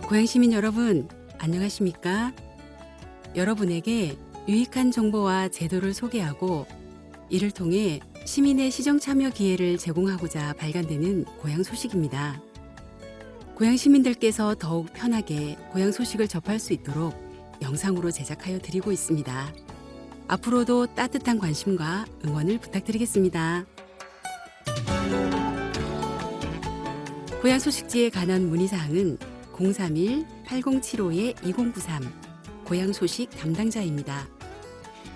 고향 시민 여러분, 안녕하십니까? 여러분에게 유익한 정보와 제도를 소개하고 이를 통해 시민의 시정 참여 기회를 제공하고자 발간되는 고향 소식입니다. 고향 시민들께서 더욱 편하게 고향 소식을 접할 수 있도록 영상으로 제작하여 드리고 있습니다. 앞으로도 따뜻한 관심과 응원을 부탁드리겠습니다. 고향 소식지에 관한 문의사항은 031-8075-2093 고향 소식 담당자입니다.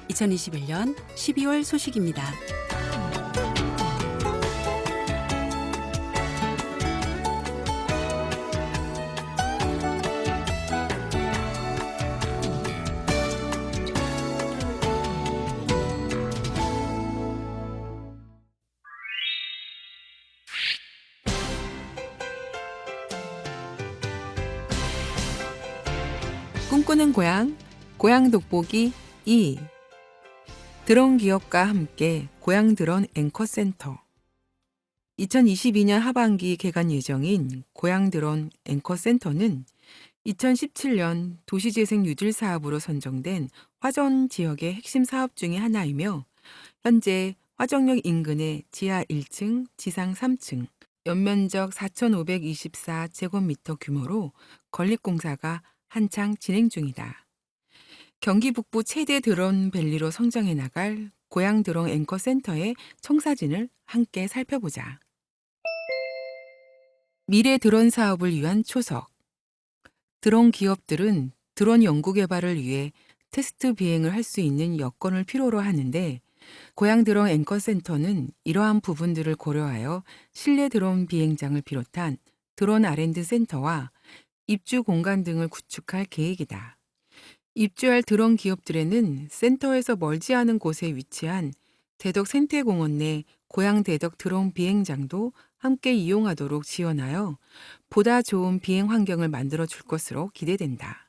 2021년 12월 소식입니다. 꿈꾸는 고향, 고향 돋보기 2. 드론 기업과 함께 고향 드론 앵커센터. 2022년 하반기 개관 예정인 고향 드론 앵커센터는 2017년 도시재생 뉴딜 사업으로 선정된 화정 지역의 핵심 사업 중의 하나이며 현재 화정역 인근의 지하 1층, 지상 3층, 연면적 4,524제곱미터 규모로 건립공사가 한창 진행 중이다. 경기 북부 최대 드론 밸리로 성장해 나갈 고향 드론 앵커 센터의 청사진을 함께 살펴보자. 미래 드론 사업을 위한 초석. 드론 기업들은 드론 연구 개발을 위해 테스트 비행을 할 수 있는 여건을 필요로 하는데 고향 드론 앵커 센터는 이러한 부분들을 고려하여 실내 드론 비행장을 비롯한 드론 R&D 센터와 입주 공간 등을 구축할 계획이다. 입주할 드론 기업들에는 센터에서 멀지 않은 곳에 위치한 대덕 생태공원 내 고향 대덕 드론 비행장도 함께 이용하도록 지원하여 보다 좋은 비행 환경을 만들어 줄 것으로 기대된다.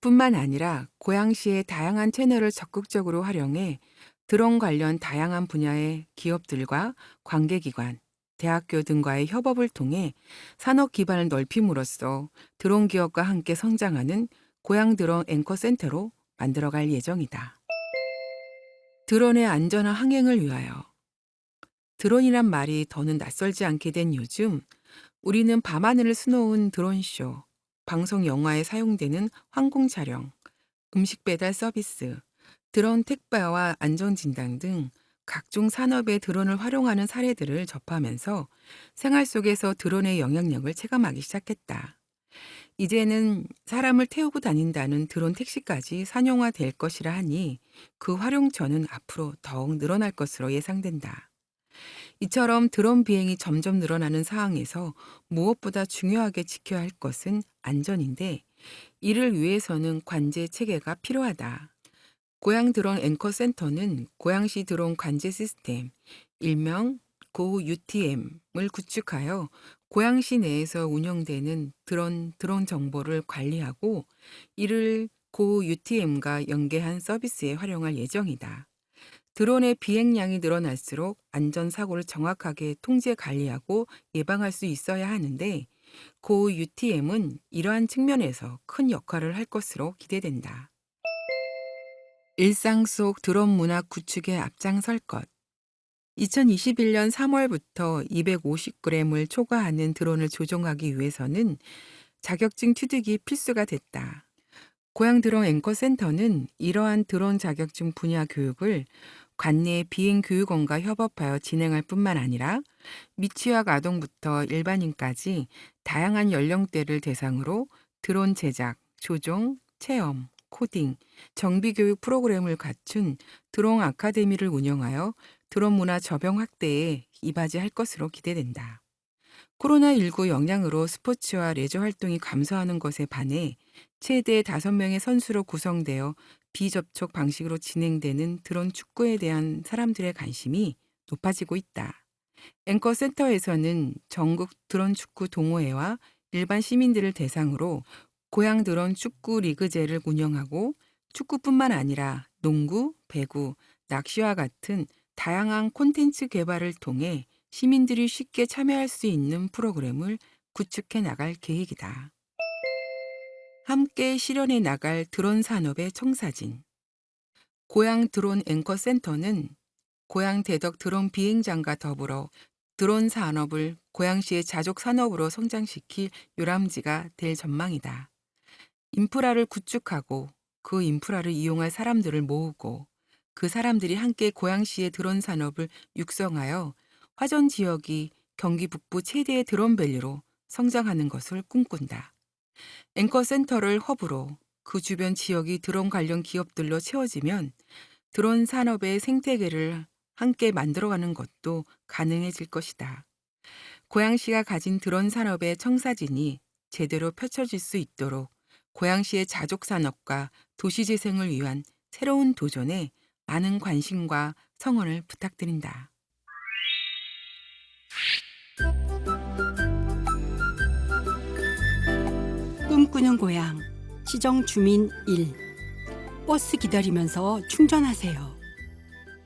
뿐만 아니라 고양시의 다양한 채널을 적극적으로 활용해 드론 관련 다양한 분야의 기업들과 관계기관, 대학교 등과의 협업을 통해 산업 기반을 넓힘으로써 드론 기업과 함께 성장하는 고향 드론 앵커 센터로 만들어갈 예정이다. 드론의 안전한 항행을 위하여. 드론이란 말이 더는 낯설지 않게 된 요즘 우리는 밤하늘을 수놓은 드론쇼, 방송 영화에 사용되는 항공 촬영, 음식 배달 서비스, 드론 택배와 안전진단 등 각종 산업에 드론을 활용하는 사례들을 접하면서 생활 속에서 드론의 영향력을 체감하기 시작했다. 이제는 사람을 태우고 다닌다는 드론 택시까지 상용화될 것이라 하니 그 활용처는 앞으로 더욱 늘어날 것으로 예상된다. 이처럼 드론 비행이 점점 늘어나는 상황에서 무엇보다 중요하게 지켜야 할 것은 안전인데 이를 위해서는 관제 체계가 필요하다. 고향 드론 앵커 센터는 고양시 드론 관제 시스템, 일명 고 UTM을 구축하여 고양시 내에서 운영되는 드론 정보를 관리하고 이를 고 UTM과 연계한 서비스에 활용할 예정이다. 드론의 비행량이 늘어날수록 안전사고를 정확하게 통제 관리하고 예방할 수 있어야 하는데 고 UTM은 이러한 측면에서 큰 역할을 할 것으로 기대된다. 일상 속 드론 문화 구축에 앞장설 것. 2021년 3월부터 250g을 초과하는 드론을 조종하기 위해서는 자격증 취득이 필수가 됐다. 고향 드론 앵커 센터는 이러한 드론 자격증 분야 교육을 관내 비행교육원과 협업하여 진행할 뿐만 아니라 미취학 아동부터 일반인까지 다양한 연령대를 대상으로 드론 제작, 조종, 체험, 코딩, 정비교육 프로그램을 갖춘 드론 아카데미를 운영하여 드론 문화 접영 확대에 이바지할 것으로 기대된다. 코로나19 영향으로 스포츠와 레저 활동이 감소하는 것에 반해 최대 5명의 선수로 구성되어 비접촉 방식으로 진행되는 드론 축구에 대한 사람들의 관심이 높아지고 있다. 앵커 센터에서는 전국 드론 축구 동호회와 일반 시민들을 대상으로 고향 드론 축구 리그제를 운영하고 축구뿐만 아니라 농구, 배구, 낚시와 같은 다양한 콘텐츠 개발을 통해 시민들이 쉽게 참여할 수 있는 프로그램을 구축해 나갈 계획이다. 함께 실현해 나갈 드론 산업의 청사진. 고양 드론 앵커 센터는 고양 대덕 드론 비행장과 더불어 드론 산업을 고양시의 자족 산업으로 성장시킬 요람지가 될 전망이다. 인프라를 구축하고 그 인프라를 이용할 사람들을 모으고 그 사람들이 함께 고양시의 드론 산업을 육성하여 화전 지역이 경기 북부 최대의 드론밸리로 성장하는 것을 꿈꾼다. 앵커 센터를 허브로 그 주변 지역이 드론 관련 기업들로 채워지면 드론 산업의 생태계를 함께 만들어가는 것도 가능해질 것이다. 고양시가 가진 드론 산업의 청사진이 제대로 펼쳐질 수 있도록 고양시의 자족 산업과 도시 재생을 위한 새로운 도전에 많은 관심과 성원을 부탁드린다. 꿈꾸는 고향 시정 주민 1. 버스 기다리면서 충전하세요.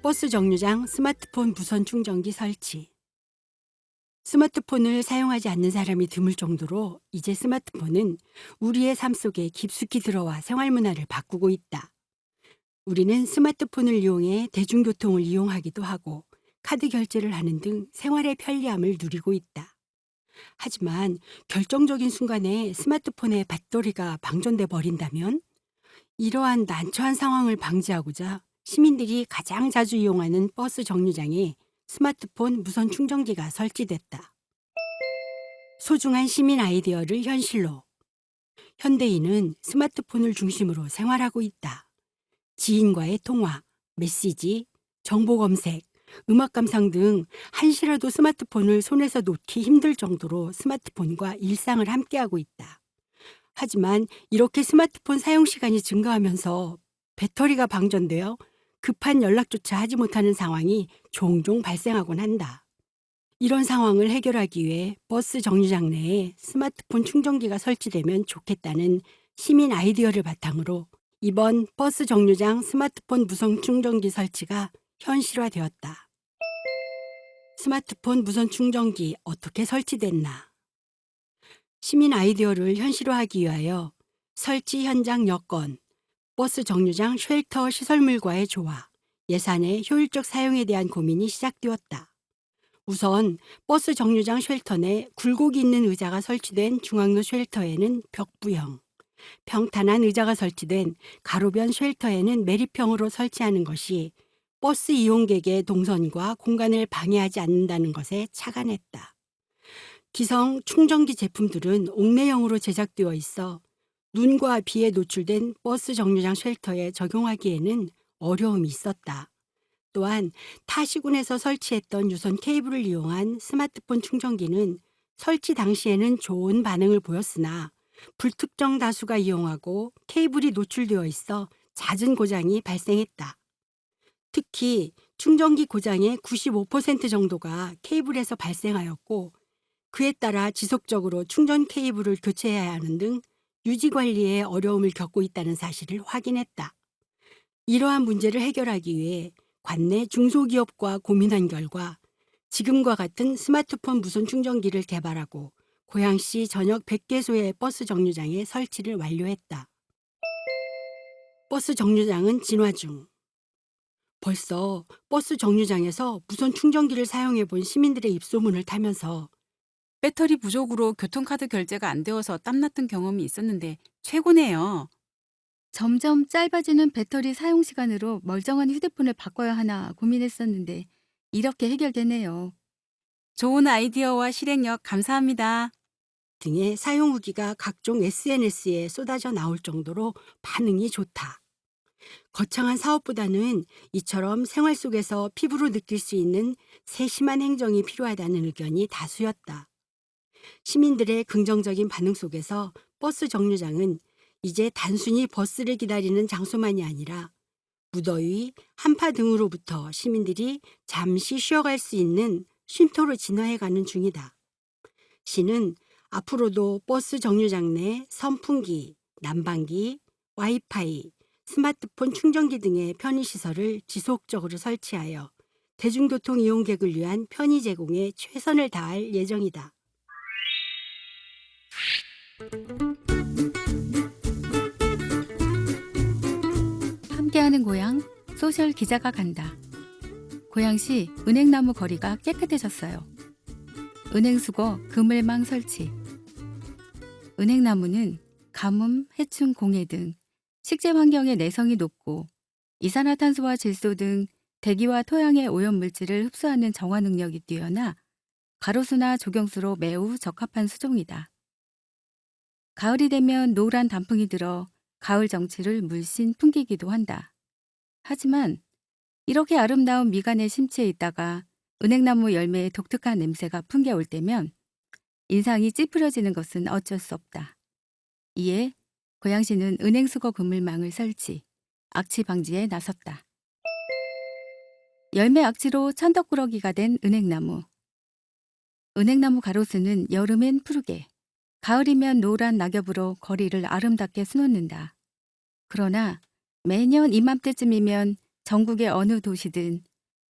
버스 정류장 스마트폰 무선 충전기 설치. 스마트폰을 사용하지 않는 사람이 드물 정도로 이제 스마트폰은 우리의 삶 속에 깊숙이 들어와 생활 문화를 바꾸고 있다. 우리는 스마트폰을 이용해 대중교통을 이용하기도 하고 카드 결제를 하는 등 생활의 편리함을 누리고 있다. 하지만 결정적인 순간에 스마트폰의 배터리가 방전돼 버린다면 이러한 난처한 상황을 방지하고자 시민들이 가장 자주 이용하는 버스 정류장에 스마트폰 무선 충전기가 설치됐다. 소중한 시민 아이디어를 현실로. 현대인은 스마트폰을 중심으로 생활하고 있다. 지인과의 통화, 메시지, 정보 검색, 음악 감상 등 한시라도 스마트폰을 손에서 놓기 힘들 정도로 스마트폰과 일상을 함께하고 있다. 하지만 이렇게 스마트폰 사용 시간이 증가하면서 배터리가 방전되어 급한 연락조차 하지 못하는 상황이 종종 발생하곤 한다. 이런 상황을 해결하기 위해 버스 정류장 내에 스마트폰 충전기가 설치되면 좋겠다는 시민 아이디어를 바탕으로 이번 버스 정류장 스마트폰 무선 충전기 설치가 현실화되었다. 스마트폰 무선 충전기 어떻게 설치됐나? 시민 아이디어를 현실화하기 위하여 설치 현장 여건, 버스 정류장 쉘터 시설물과의 조화, 예산의 효율적 사용에 대한 고민이 시작되었다. 우선 버스 정류장 쉘터 내 굴곡이 있는 의자가 설치된 중앙로 쉘터에는 벽부형, 평탄한 의자가 설치된 가로변 쉘터에는 매립형으로 설치하는 것이 버스 이용객의 동선과 공간을 방해하지 않는다는 것에 착안했다. 기성 충전기 제품들은 옥내형으로 제작되어 있어 눈과 비에 노출된 버스 정류장 쉘터에 적용하기에는 어려움이 있었다. 또한 타 시군에서 설치했던 유선 케이블을 이용한 스마트폰 충전기는 설치 당시에는 좋은 반응을 보였으나 불특정 다수가 이용하고 케이블이 노출되어 있어 잦은 고장이 발생했다. 특히 충전기 고장의 95% 정도가 케이블에서 발생하였고 그에 따라 지속적으로 충전 케이블을 교체해야 하는 등 유지 관리에 어려움을 겪고 있다는 사실을 확인했다. 이러한 문제를 해결하기 위해 관내 중소기업과 고민한 결과 지금과 같은 스마트폰 무선 충전기를 개발하고 고양시 전역 100개소의 버스 정류장에 설치를 완료했다. 버스 정류장은 진화 중. 벌써 버스 정류장에서 무선 충전기를 사용해 본 시민들의 입소문을 타면서 배터리 부족으로 교통카드 결제가 안 되어서 땀났던 경험이 있었는데 최고네요. 점점 짧아지는 배터리 사용 시간으로 멀쩡한 휴대폰을 바꿔야 하나 고민했었는데 이렇게 해결되네요. 좋은 아이디어와 실행력 감사합니다. 등의 사용 후기가 각종 SNS에 쏟아져 나올 정도로 반응이 좋다. 거창한 사업보다는 이처럼 생활 속에서 피부로 느낄 수 있는 세심한 행정이 필요하다는 의견이 다수였다. 시민들의 긍정적인 반응 속에서 버스 정류장은 이제 단순히 버스를 기다리는 장소만이 아니라 무더위, 한파 등으로부터 시민들이 잠시 쉬어갈 수 있는 쉼터로 진화해가는 중이다. 시는 앞으로도 버스 정류장 내 선풍기, 난방기, 와이파이, 스마트폰 충전기 등의 편의시설을 지속적으로 설치하여 대중교통 이용객을 위한 편의 제공에 최선을 다할 예정이다. 함께하는 고향 소셜 기자가 간다. 고양시 은행나무 거리가 깨끗해졌어요. 은행수거 그물망 설치. 은행나무는 가뭄, 해충, 공해 등 식재 환경의 내성이 높고 이산화탄소와 질소 등 대기와 토양의 오염물질을 흡수하는 정화 능력이 뛰어나 가로수나 조경수로 매우 적합한 수종이다. 가을이 되면 노란 단풍이 들어 가을 정취를 물씬 풍기기도 한다. 하지만 이렇게 아름다운 미간의 심취해 있다가 은행나무 열매의 독특한 냄새가 풍겨올 때면 인상이 찌푸려지는 것은 어쩔 수 없다. 이에 고양시는 은행수거 그물망을 설치, 악취 방지에 나섰다. 열매 악취로 천덕꾸러기가 된 은행나무. 은행나무 가로수는 여름엔 푸르게, 가을이면 노란 낙엽으로 거리를 아름답게 수놓는다. 그러나 매년 이맘때쯤이면 전국의 어느 도시든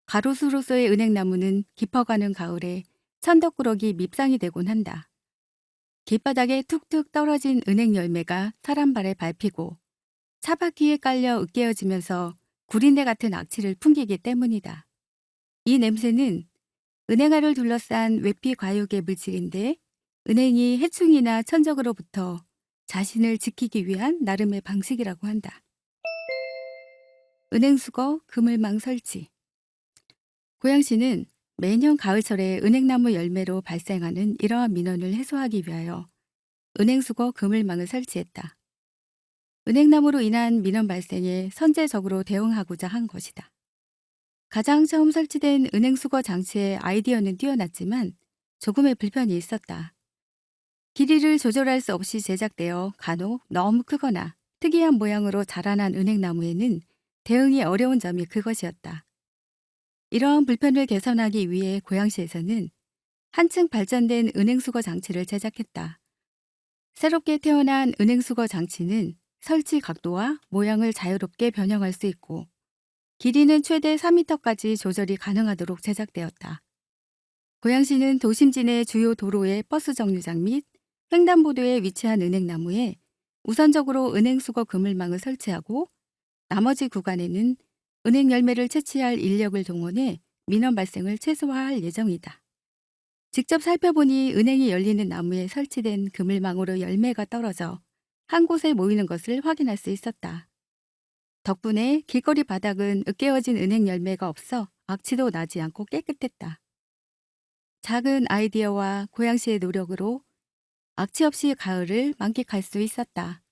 가로수로서의 은행나무는 깊어가는 가을에 천덕꾸러기 밉상이 되곤 한다. 길바닥에 툭툭 떨어진 은행 열매가 사람 발에 밟히고 차바퀴에 깔려 으깨어지면서 구린내 같은 악취를 풍기기 때문이다. 이 냄새는 은행알을 둘러싼 외피 과육의 물질인데 은행이 해충이나 천적으로부터 자신을 지키기 위한 나름의 방식이라고 한다. 은행수거 그물망 설치. 고양시는 매년 가을철에 은행나무 열매로 발생하는 이러한 민원을 해소하기 위하여 은행수거 그물망을 설치했다. 은행나무로 인한 민원 발생에 선제적으로 대응하고자 한 것이다. 가장 처음 설치된 은행수거 장치의 아이디어는 뛰어났지만 조금의 불편이 있었다. 길이를 조절할 수 없이 제작되어 간혹 너무 크거나 특이한 모양으로 자라난 은행나무에는 대응이 어려운 점이 그것이었다. 이러한 불편을 개선하기 위해 고양시에서는 한층 발전된 은행수거 장치를 제작했다. 새롭게 태어난 은행수거 장치는 설치 각도와 모양을 자유롭게 변형할 수 있고 길이는 최대 4m까지 조절이 가능하도록 제작되었다. 고양시는 도심진의 주요 도로의 버스 정류장 및 횡단보도에 위치한 은행나무에 우선적으로 은행수거 그물망을 설치하고 나머지 구간에는 은행 열매를 채취할 인력을 동원해 민원 발생을 최소화할 예정이다. 직접 살펴보니 은행이 열리는 나무에 설치된 그물망으로 열매가 떨어져 한 곳에 모이는 것을 확인할 수 있었다. 덕분에 길거리 바닥은 으깨어진 은행 열매가 없어 악취도 나지 않고 깨끗했다. 작은 아이디어와 고양시의 노력으로 악취 없이 가을을 만끽할 수 있었다.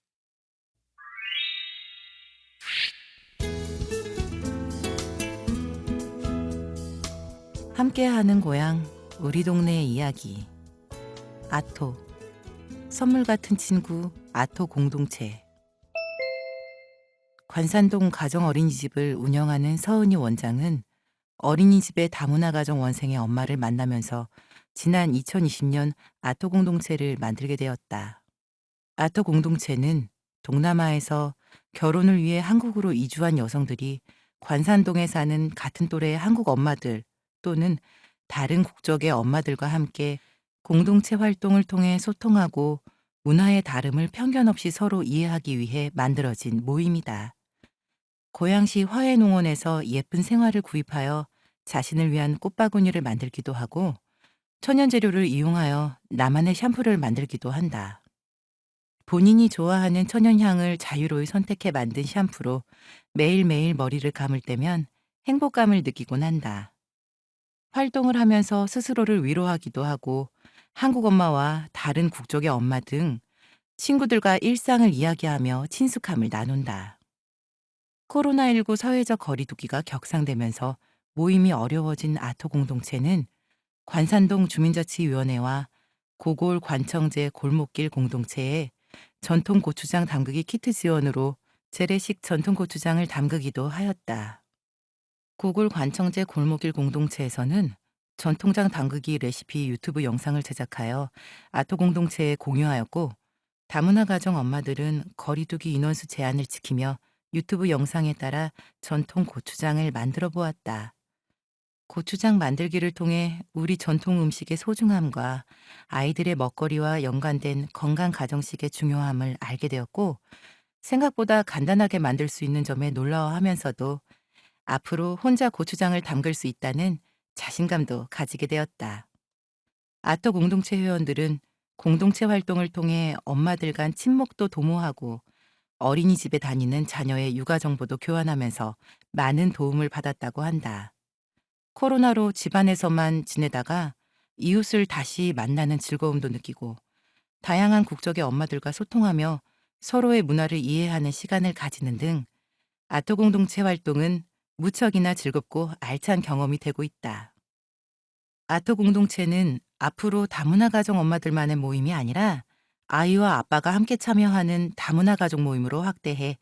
함께하는 고향 우리 동네의 이야기. 아토 선물 같은 친구 아토 공동체. 관산동 가정어린이집을 운영하는 서은희 원장은 어린이집의 다문화 가정 원생의 엄마를 만나면서 지난 2020년 아토 공동체를 만들게 되었다. 아토 공동체는 동남아에서 결혼을 위해 한국으로 이주한 여성들이 관산동에 사는 같은 또래의 한국 엄마들 또는 다른 국적의 엄마들과 함께 공동체 활동을 통해 소통하고 문화의 다름을 편견 없이 서로 이해하기 위해 만들어진 모임이다. 고양시 화훼농원에서 예쁜 생화를 구입하여 자신을 위한 꽃바구니를 만들기도 하고 천연 재료를 이용하여 나만의 샴푸를 만들기도 한다. 본인이 좋아하는 천연향을 자유로이 선택해 만든 샴푸로 매일매일 머리를 감을 때면 행복감을 느끼곤 한다. 활동을 하면서 스스로를 위로하기도 하고 한국 엄마와 다른 국적의 엄마 등 친구들과 일상을 이야기하며 친숙함을 나눈다. 코로나19 사회적 거리두기가 격상되면서 모임이 어려워진 아토 공동체는 관산동 주민자치위원회와 고골 관청제 골목길 공동체에 전통 고추장 담그기 키트 지원으로 재래식 전통 고추장을 담그기도 하였다. 고골 관청제 골목길 공동체에서는 전통장 담그기 레시피 유튜브 영상을 제작하여 아토 공동체에 공유하였고 다문화 가정 엄마들은 거리두기 인원수 제한을 지키며 유튜브 영상에 따라 전통 고추장을 만들어 보았다. 고추장 만들기를 통해 우리 전통 음식의 소중함과 아이들의 먹거리와 연관된 건강 가정식의 중요함을 알게 되었고 생각보다 간단하게 만들 수 있는 점에 놀라워하면서도 앞으로 혼자 고추장을 담글 수 있다는 자신감도 가지게 되었다. 아토 공동체 회원들은 공동체 활동을 통해 엄마들 간 친목도 도모하고 어린이집에 다니는 자녀의 육아 정보도 교환하면서 많은 도움을 받았다고 한다. 코로나로 집안에서만 지내다가 이웃을 다시 만나는 즐거움도 느끼고 다양한 국적의 엄마들과 소통하며 서로의 문화를 이해하는 시간을 가지는 등 아토 공동체 활동은 무척이나 즐겁고 알찬 경험이 되고 있다. 아토 공동체는 앞으로 다문화 가정 엄마들만의 모임이 아니라 아이와 아빠가 함께 참여하는 다문화 가족 모임으로 확대해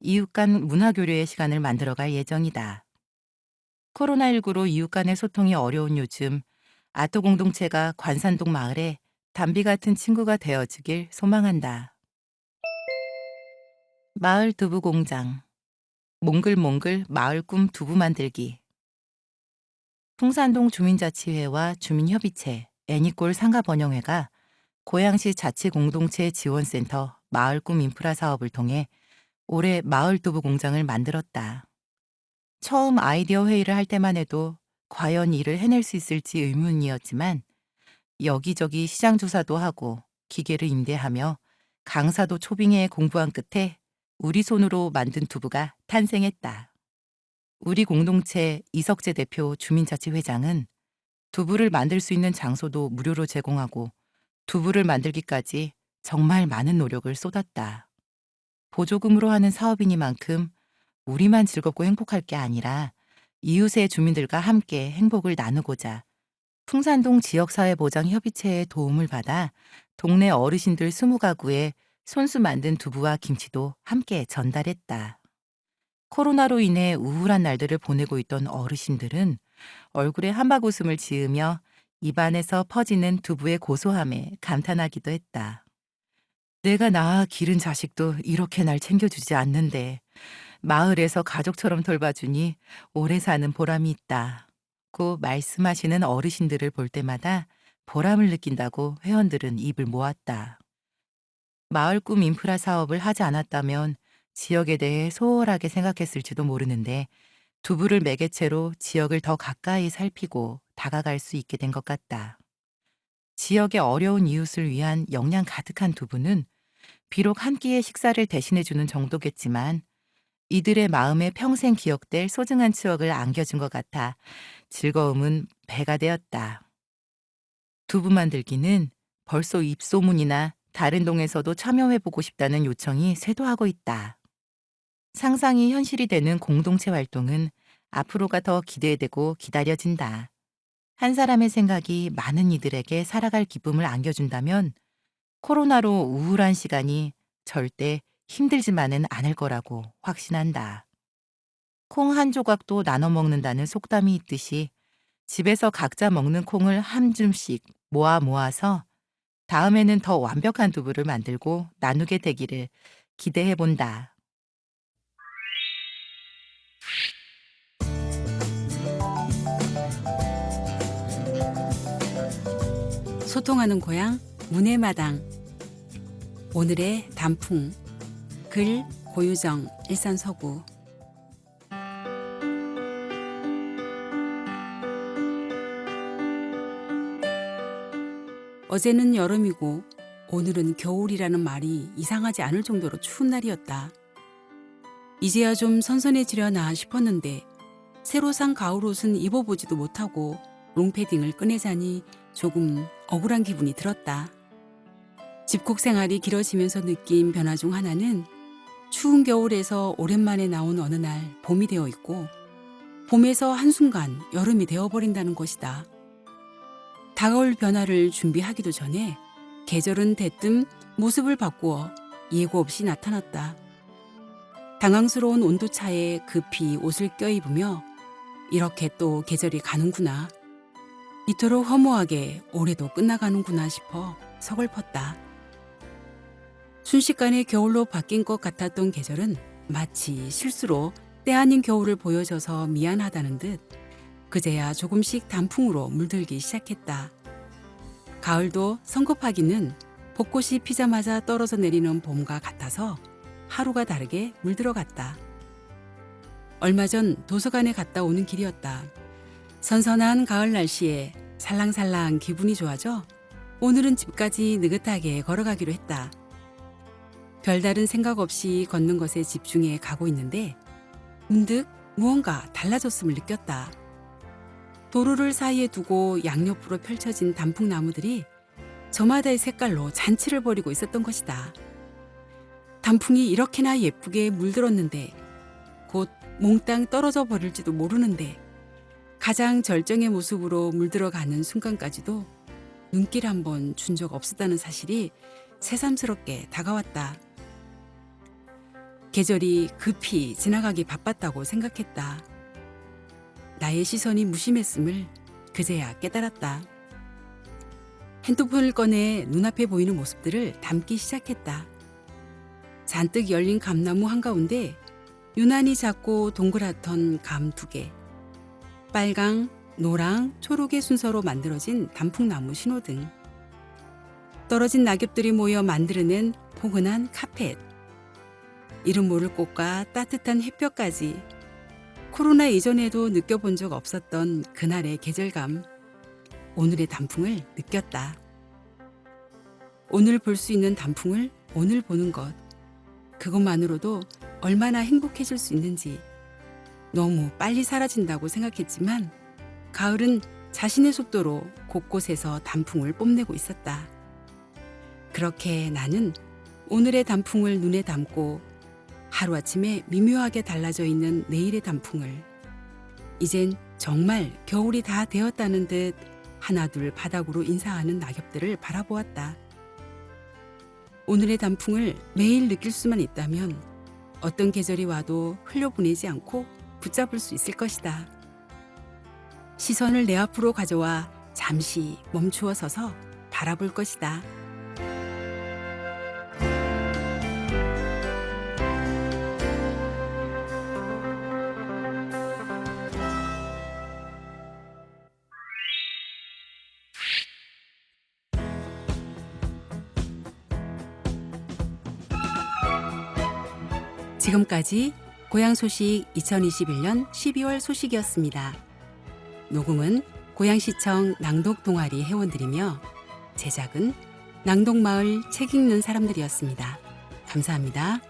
이웃 간 문화 교류의 시간을 만들어갈 예정이다. 코로나19로 이웃 간의 소통이 어려운 요즘 아토 공동체가 관산동 마을에 담비 같은 친구가 되어주길 소망한다. 마을 두부 공장. 몽글몽글 마을 꿈 두부 만들기. 풍산동 주민자치회와 주민협의체, 애니꼴 상가번영회가 고양시 자치공동체 지원센터 마을 꿈 인프라 사업을 통해 올해 마을 두부 공장을 만들었다. 처음 아이디어 회의를 할 때만 해도 과연 이를 해낼 수 있을지 의문이었지만 여기저기 시장 조사도 하고 기계를 임대하며 강사도 초빙해 공부한 끝에 우리 손으로 만든 두부가 탄생했다. 우리 공동체 이석재 대표 주민자치회장은 두부를 만들 수 있는 장소도 무료로 제공하고 두부를 만들기까지 정말 많은 노력을 쏟았다. 보조금으로 하는 사업이니만큼 우리만 즐겁고 행복할 게 아니라 이웃의 주민들과 함께 행복을 나누고자 풍산동 지역사회보장협의체의 도움을 받아 동네 어르신들 20가구에 손수 만든 두부와 김치도 함께 전달했다. 코로나로 인해 우울한 날들을 보내고 있던 어르신들은 얼굴에 한바구음을 지으며 입안에서 퍼지는 두부의 고소함에 감탄하기도 했다. 내가 낳아 기른 자식도 이렇게 날 챙겨주지 않는데 마을에서 가족처럼 돌봐주니 오래 사는 보람이 있다. 고 말씀하시는 어르신들을 볼 때마다 보람을 느낀다고 회원들은 입을 모았다. 마을 꿈 인프라 사업을 하지 않았다면 지역에 대해 소홀하게 생각했을지도 모르는데 두부를 매개체로 지역을 더 가까이 살피고 다가갈 수 있게 된 것 같다. 지역의 어려운 이웃을 위한 영양 가득한 두부는 비록 한 끼의 식사를 대신해주는 정도겠지만 이들의 마음에 평생 기억될 소중한 추억을 안겨준 것 같아 즐거움은 배가 되었다. 두부 만들기는 벌써 입소문이나 다른 동에서도 참여해보고 싶다는 요청이 쇄도하고 있다. 상상이 현실이 되는 공동체 활동은 앞으로가 더 기대되고 기다려진다. 한 사람의 생각이 많은 이들에게 살아갈 기쁨을 안겨준다면 코로나로 우울한 시간이 절대 힘들지만은 않을 거라고 확신한다. 콩 한 조각도 나눠 먹는다는 속담이 있듯이 집에서 각자 먹는 콩을 한 줌씩 모아서 다음에는 더 완벽한 두부를 만들고 나누게 되기를 기대해 본다. 소통하는 고향 문해마당. 오늘의 단풍. 글 고유정 일산 서구. 어제는 여름이고 오늘은 겨울이라는 말이 이상하지 않을 정도로 추운 날이었다. 이제야 좀 선선해지려나 싶었는데 새로 산 가을 옷은 입어보지도 못하고 롱패딩을 꺼내자니 조금 억울한 기분이 들었다. 집콕 생활이 길어지면서 느낀 변화 중 하나는 추운 겨울에서 오랜만에 나온 어느 날 봄이 되어 있고 봄에서 한순간 여름이 되어버린다는 것이다. 다가올 변화를 준비하기도 전에 계절은 대뜸 모습을 바꾸어 예고 없이 나타났다. 당황스러운 온도차에 급히 옷을 껴입으며 이렇게 또 계절이 가는구나. 이토록 허무하게 올해도 끝나가는구나 싶어 서글펐다. 순식간에 겨울로 바뀐 것 같았던 계절은 마치 실수로 때 아닌 겨울을 보여줘서 미안하다는 듯 그제야 조금씩 단풍으로 물들기 시작했다. 가을도 성급하기는 벚꽃이 피자마자 떨어져 내리는 봄과 같아서 하루가 다르게 물들어갔다. 얼마 전 도서관에 갔다 오는 길이었다. 선선한 가을 날씨에 살랑살랑 기분이 좋아져 오늘은 집까지 느긋하게 걸어가기로 했다. 별다른 생각 없이 걷는 것에 집중해 가고 있는데 문득 무언가 달라졌음을 느꼈다. 도로를 사이에 두고 양옆으로 펼쳐진 단풍나무들이 저마다의 색깔로 잔치를 벌이고 있었던 것이다. 단풍이 이렇게나 예쁘게 물들었는데 곧 몽땅 떨어져 버릴지도 모르는데 가장 절정의 모습으로 물들어가는 순간까지도 눈길 한 번 준 적 없었다는 사실이 새삼스럽게 다가왔다. 계절이 급히 지나가기 바빴다고 생각했다. 나의 시선이 무심했음을 그제야 깨달았다. 핸드폰을 꺼내 눈앞에 보이는 모습들을 담기 시작했다. 잔뜩 열린 감나무 한가운데 유난히 작고 동그랗던 감 2개, 빨강, 노랑, 초록의 순서로 만들어진 단풍나무 신호등, 떨어진 낙엽들이 모여 만들어낸 포근한 카펫, 이름 모를 꽃과 따뜻한 햇볕까지 코로나 이전에도 느껴본 적 없었던 그날의 계절감, 오늘의 단풍을 느꼈다. 오늘 볼 수 있는 단풍을 오늘 보는 것, 그것만으로도 얼마나 행복해질 수 있는지 너무 빨리 사라진다고 생각했지만 가을은 자신의 속도로 곳곳에서 단풍을 뽐내고 있었다. 그렇게 나는 오늘의 단풍을 눈에 담고 하루아침에 미묘하게 달라져 있는 내일의 단풍을 이젠 정말 겨울이 다 되었다는 듯 하나둘 바닥으로 인사하는 낙엽들을 바라보았다. 오늘의 단풍을 매일 느낄 수만 있다면 어떤 계절이 와도 흘려보내지 않고 붙잡을 수 있을 것이다. 시선을 내 앞으로 가져와 잠시 멈추어 서서 바라볼 것이다. 지금까지 고향 소식 2021년 12월 소식이었습니다. 녹음은 고양시청 낭독 동아리 회원들이며 제작은 낭독마을 책 읽는 사람들이었습니다. 감사합니다.